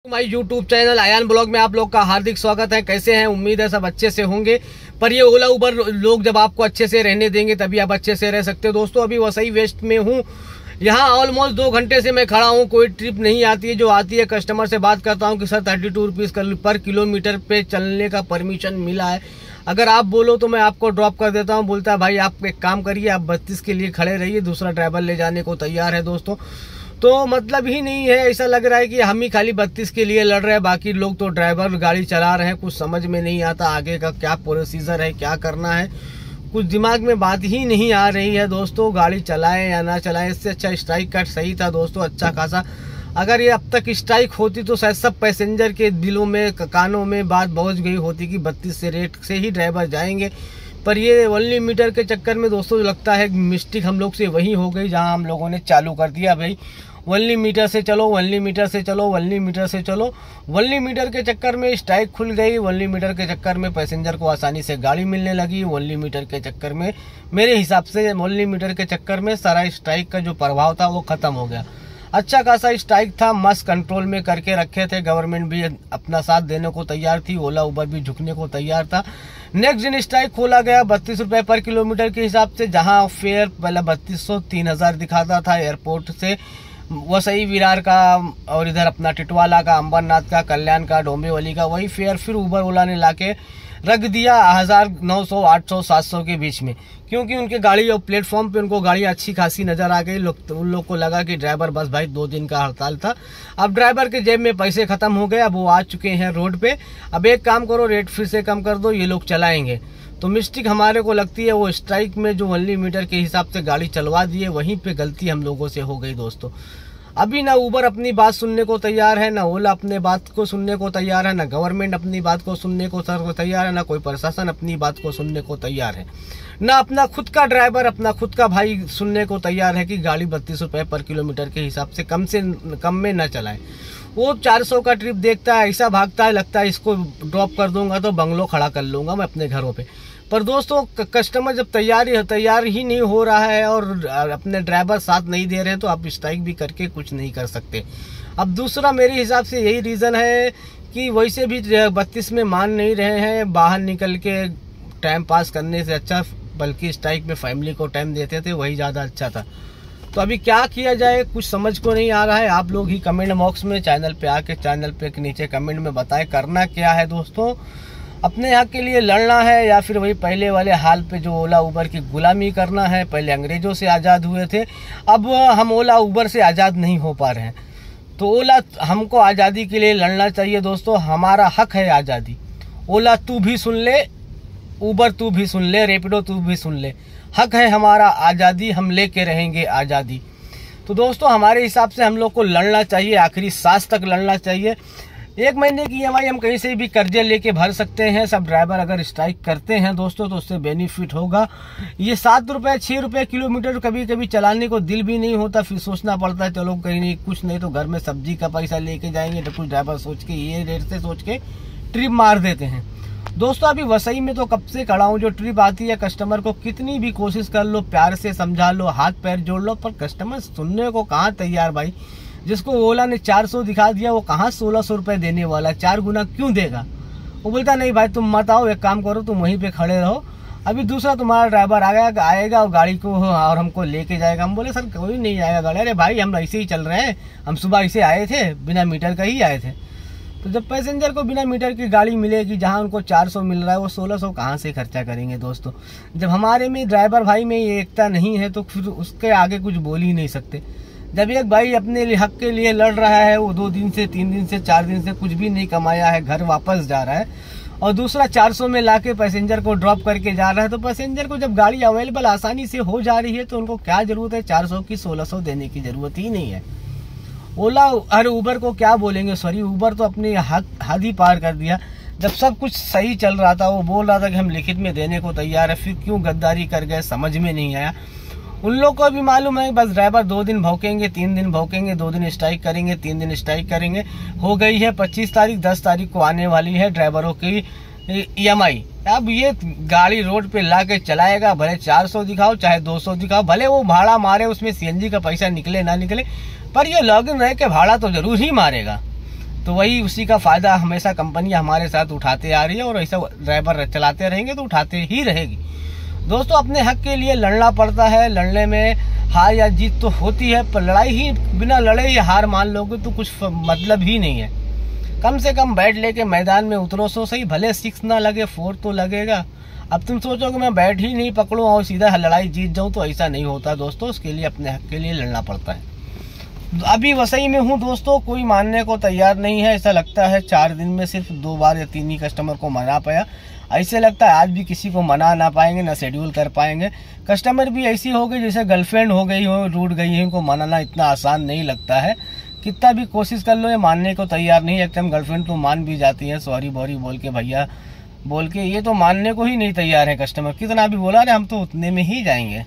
हमारी YouTube channel Ayaan blog में आप लोग का हार्दिक स्वागत है। कैसे हैं? उम्मीद है सब अच्छे से होंगे। पर ये ओला उबर लोग जब आपको अच्छे से रहने देंगे तभी आप अच्छे से रह सकते हो। दोस्तों अभी वसई वेस्ट में हूँ। यहाँ ऑलमोस्ट 2 घंटे से मैं खड़ा हूँ। कोई ट्रिप नहीं आती है। जो आती है कस्टमर से बात करता हूँ कि सर 32 रुपीज़ पर किलोमीटर पे चलने का परमिशन मिला है। अगर आप बोलो तो मैं आपको ड्रॉप कर देता हूँ। बोलता है भाई आप एक काम करिए, आप 32 के लिए खड़े रहिए, दूसरा ड्राइवर ले जाने को तैयार है। दोस्तों तो मतलब ही नहीं है। ऐसा लग रहा है कि हम ही खाली 32 के लिए लड़ रहे हैं, बाकी लोग तो ड्राइवर गाड़ी चला रहे हैं। कुछ समझ में नहीं आता आगे का क्या प्रोसीजर है, क्या करना है, कुछ दिमाग में बात ही नहीं आ रही है। दोस्तों गाड़ी चलाएं या ना चलाएं, इससे अच्छा स्ट्राइक का सही था दोस्तों, अच्छा खासा। अगर ये अब तक स्ट्राइक होती तो शायद सब पैसेंजर के दिलों में कानों में बात पहुंच गई होती कि 32 से रेट से ही ड्राइवर जाएंगे। पर ये 1 मीटर के चक्कर में दोस्तों लगता है मिस्टेक हम लोग से वही हो गई जहां हम लोगों ने चालू कर दिया भाई 1 मीटर से चलो, 1 मीटर से चलो, 1 मीटर से चलो। 1 मीटर के चक्कर में स्ट्राइक खुल गई। 1 मीटर के चक्कर में पैसेंजर को आसानी से गाड़ी मिलने लगी। 1 मीटर के चक्कर में मेरे हिसाब से 1 मीटर के चक्कर में सारा स्ट्राइक का जो प्रभाव था वो खत्म हो गया। अच्छा खासा स्ट्राइक था, मस्त कंट्रोल में करके रखे थे। गवर्नमेंट भी अपना साथ देने को तैयार थी, ओला उबर भी झुकने को तैयार था। नेक्स्ट दिन स्ट्राइक खोला गया 32 रुपए पर किलोमीटर के हिसाब से, जहां फेयर पहले 3200 3000 दिखाता था एयरपोर्ट से वसई विरार का और इधर अपना टिटवाला का, अंबरनाथ का, कल्याण का, डोंबिवली का वही फेयर फिर उबर ओला ने लाके रख दिया 1000 900 800 700 के बीच में। क्योंकि उनके गाड़ी और प्लेटफॉर्म पे उनको गाड़ी अच्छी खासी नजर आ गई। उन लोग को लगा कि ड्राइवर बस भाई 2 दिन का हड़ताल था, अब ड्राइवर के जेब में पैसे खत्म हो गए, अब वो आ चुके हैं रोड पे, अब एक काम करो रेट फिर से कम कर दो, ये लोग चलाएंगे। तो मिस्टेक हमारे को लगती है वो स्ट्राइक में जो 1 मीटर के हिसाब से गाड़ी चलवा दिए वहीं पे गलती हम लोगों से हो गई। दोस्तों अभी ना उबर अपनी बात सुनने को तैयार है, ना ओला अपने बात को सुनने को तैयार है, ना गवर्नमेंट अपनी बात को सुनने को तैयार है, ना कोई प्रशासन अपनी बात को सुनने को तैयार है, ना अपना खुद का ड्राइवर अपना खुद का भाई सुनने को तैयार है कि गाड़ी 32 रुपए पर किलोमीटर के हिसाब से कम में न चलाए। वो 400 का ट्रिप देखता है, ऐसा भागता है लगता है इसको ड्रॉप कर दूंगा तो बंगलो खड़ा कर लूंगा मैं अपने घरों पे। पर दोस्तों कस्टमर जब तैयार ही नहीं हो रहा है और अपने ड्राइवर साथ नहीं दे रहे हैं तो आप स्ट्राइक भी करके कुछ नहीं कर सकते। अब दूसरा मेरे हिसाब से यही रीज़न है कि वैसे भी 32 में मान नहीं रहे हैं, बाहर निकल के टाइम पास करने से अच्छा बल्कि स्ट्राइक में फैमिली को टाइम देते थे, वही ज़्यादा अच्छा था। तो अभी क्या किया जाए कुछ समझ को नहीं आ रहा है। आप लोग ही कमेंट बॉक्स में चैनल पे आके चैनल पे नीचे कमेंट में बताएं करना क्या है। दोस्तों अपने हक के लिए लड़ना है या फिर वही पहले वाले हाल पे जो ओला उबर की गुलामी करना है। पहले अंग्रेजों से आज़ाद हुए थे, अब हम ओला उबर से आज़ाद नहीं हो पा रहे हैं। तो ओला हमको आज़ादी के लिए लड़ना चाहिए। दोस्तों हमारा हक है आज़ादी। ओला तू भी सुन ले, उबर तू भी सुन ले, रैपिडो तू भी सुन ले, हक है हमारा आज़ादी, हम लेके रहेंगे आज़ादी। तो दोस्तों हमारे हिसाब से हम लोग को लड़ना चाहिए, आखिरी सांस तक लड़ना चाहिए। 1 महीने की EMI हम कहीं से भी कर्जे लेके भर सकते हैं। सब ड्राइवर अगर स्ट्राइक करते हैं दोस्तों तो उससे बेनिफिट होगा। ये 7 रुपए 6 रुपए किलोमीटर कभी कभी चलाने को दिल भी नहीं होता, फिर सोचना पड़ता है चलो कहीं नहीं कुछ नहीं तो घर में सब्जी का पैसा लेके जाएंगे, तो कुछ ड्राइवर सोच के ये रेट से सोच के ट्रिप मार देते हैं। दोस्तों अभी वसई में तो कब से खड़ा हूँ, जो ट्रिप आती है कस्टमर को कितनी भी कोशिश कर लो, प्यार से समझा लो, हाथ पैर जोड़ लो, पर कस्टमर सुनने को कहाँ तैयार भाई। जिसको ओला ने 400 दिखा दिया वो कहाँ 1600 रुपए देने वाला, 4 गुना क्यों देगा। वो बोलता नहीं भाई तुम मत आओ, एक काम करो तुम वहीं पे खड़े रहो, अभी दूसरा तुम्हारा ड्राइवर आएगा और गाड़ी को और हमको लेके जाएगा। हम बोले सर कोई नहीं आएगा गाड़ी। अरे भाई हम ऐसे ही चल रहे हैं, हम सुबह ऐसे आए थे, बिना मीटर का ही आए थे। तो जब पैसेंजर को बिना मीटर की गाड़ी मिलेगी जहां उनको 400 मिल रहा है, वो 1600 कहाँ से खर्चा करेंगे। दोस्तों जब हमारे में ड्राइवर भाई में ये एकता नहीं है तो फिर उसके आगे कुछ बोल ही नहीं सकते। जब एक भाई अपने हक के लिए लड़ रहा है, वो 2 दिन से 3 दिन से 4 दिन से कुछ भी नहीं कमाया है, घर वापस जा रहा है, और दूसरा 400 में लाके पैसेंजर को ड्रॉप करके जा रहा है, तो पैसेंजर को जब गाड़ी अवेलेबल आसानी से हो जा रही है तो उनको क्या जरूरत है 400 की, 1600 देने की जरूरत ही नहीं है। ओला अरे उबर को क्या बोलेंगे, सॉरी उबर तो अपनी हद ही पार कर दिया। जब सब कुछ सही चल रहा था वो बोल रहा था कि हम लिखित में देने को तैयार है, फिर क्यों गद्दारी कर गए समझ में नहीं आया। उन लोग को भी मालूम है बस ड्राइवर 2 दिन भौंकेंगे, 3 दिन भौंकेंगे, 2 दिन स्ट्राइक करेंगे, 3 दिन स्ट्राइक करेंगे। हो गई है 25 तारीख, 10 तारीख को आने वाली है ड्राइवरों की EMI। अब ये गाड़ी रोड पे ला के चलाएगा, भले 400 दिखाओ चाहे 200 दिखाओ, भले वो भाड़ा मारे, उसमें CNG का पैसा निकले ना निकले, पर ये लॉगिन रह के भाड़ा तो जरूर ही मारेगा। तो वही उसी का फायदा हमेशा कंपनी हमारे साथ उठाते आ रही है और ऐसा ड्राइवर चलाते रहेंगे तो उठाते ही रहेगी। दोस्तों अपने हक के लिए लड़ना पड़ता है, लड़ने में हार या जीत तो होती है, पर लड़ाई ही बिना लड़े ही हार मान लोगे तो कुछ मतलब ही नहीं है। कम से कम बैट लेके मैदान में उतरो सो सही, भले 6 ना लगे 4 तो लगेगा। अब तुम सोचो कि मैं बैट ही नहीं पकड़ूं और सीधा लड़ाई जीत जाऊं, तो ऐसा नहीं होता दोस्तों। उसके लिए अपने हक के लिए लड़ना पड़ता है। अभी वसई में हूं दोस्तों, कोई मानने को तैयार नहीं है। ऐसा लगता है 4 दिन में सिर्फ 2 बार या 3 ही कस्टमर को मना पाया। ऐसे लगता है आज भी किसी को मना ना पाएंगे, ना शेड्यूल कर पाएंगे। कस्टमर भी ऐसी हो गई जैसे गर्लफ्रेंड हो गई हो, रूठ गई है। इनको मनाना इतना आसान नहीं लगता है, कितना भी कोशिश कर लो ये मानने को तैयार नहीं है। एक टाइम गर्लफ्रेंड तो मान भी जाती है, सॉरी बॉरी बोल के, भैया बोल के, ये तो मानने को ही नहीं तैयार है कस्टमर। कितना भी बोला रहे हम तो उतने में ही जाएंगे।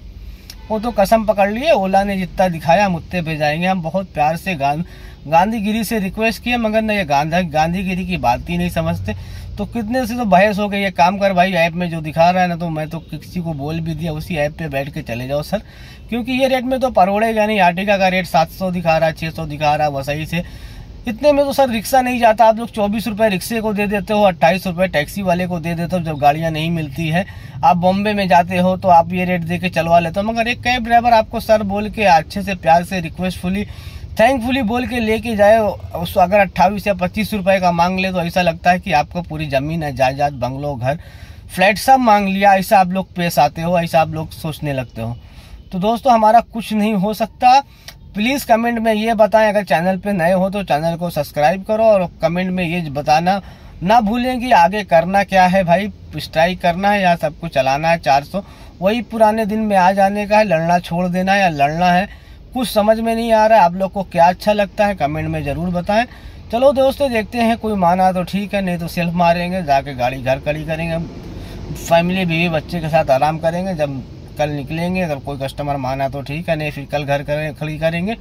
वो तो कसम पकड़ लिए, ओला ने जितना दिखाया हम उतने पे जाएंगे। हम बहुत प्यार से गांधीगिरी से रिक्वेस्ट किए, मगर न ये गांधीगिरी की बात ही नहीं समझते। तो कितने से तो बहस हो गई है। काम कर भाई, ऐप में जो दिखा रहा है ना, तो मैं तो किसी को बोल भी दिया उसी ऐप पे बैठ के चले जाओ सर, क्योंकि ये रेट में तो परोड़ेगा नहीं। आर्टिका का रेट 700 दिखा रहा है, 600 दिखा रहा है वसई से। इतने में तो सर रिक्शा नहीं जाता। आप लोग 24 रुपये रिक्शे को दे देते हो, 28 रुपये टैक्सी वाले को दे देते हो जब गाड़ियां नहीं मिलती है। आप बॉम्बे में जाते हो तो आप ये रेट दे के चलवा लेते हो, मगर एक कैब ड्राइवर आपको सर बोल के अच्छे से प्यार से रिक्वेस्टफुली थैंकफुली बोल के लेके जाए, उसको अगर 28 या 25 रुपए का मांग ले तो ऐसा लगता है कि आपको पूरी जमीन है, जायदाद, बंगलो, घर, फ्लैट सब मांग लिया। ऐसा आप लोग पेश आते हो, ऐसा आप लोग सोचने लगते हो। तो दोस्तों हमारा कुछ नहीं हो सकता। प्लीज़ कमेंट में ये बताएं, अगर चैनल पे नए हो तो चैनल को सब्सक्राइब करो, और कमेंट में ये बताना ना भूलें कि आगे करना क्या है भाई। स्ट्राइक करना है या सबको चलाना है 400, वही पुराने दिन में आ जाने का है। लड़ना छोड़ देना है या लड़ना है, कुछ समझ में नहीं आ रहा है। आप लोग को क्या अच्छा लगता है कमेंट में ज़रूर बताएं। चलो दोस्तों देखते हैं, कोई माना तो ठीक है, नहीं तो सेल्फ मारेंगे, जाके गाड़ी घर खड़ी करेंगे, फैमिली बीवी बच्चे के साथ आराम करेंगे। जब कल निकलेंगे, अगर कोई कस्टमर माना तो ठीक है, नहीं फिर कल घर खड़ी करेंगे।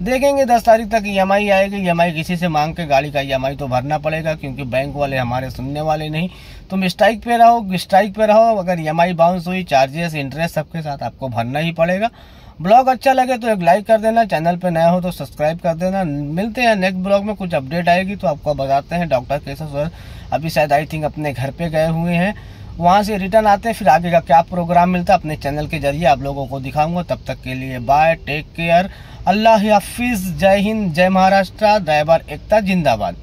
देखेंगे 10 तारीख तक EMI आएगी। EMI किसी से मांग के गाड़ी का EMI तो भरना पड़ेगा, क्योंकि बैंक वाले हमारे सुनने वाले नहीं। तुम स्ट्राइक पे रहो। अगर EMI बाउंस हुई, चार्जेस, इंटरेस्ट सबके साथ आपको भरना ही पड़ेगा। ब्लॉग अच्छा लगे तो एक लाइक कर देना, चैनल पे नया हो तो सब्सक्राइब कर देना। मिलते हैं नेक्स्ट ब्लॉग में, कुछ अपडेट आएगी तो आपको बताते हैं। डॉक्टर केशव सर अभी शायद आई थिंक अपने घर पे गए हुए हैं, वहाँ से रिटर्न आते हैं, फिर आगे का क्या प्रोग्राम मिलता है अपने चैनल के जरिए आप लोगों को दिखाऊंगा। तब तक के लिए बाय, टेक केयर, अल्लाह हाफिज, जय हिंद, जय महाराष्ट्र, ड्राइवर एकता जिंदाबाद।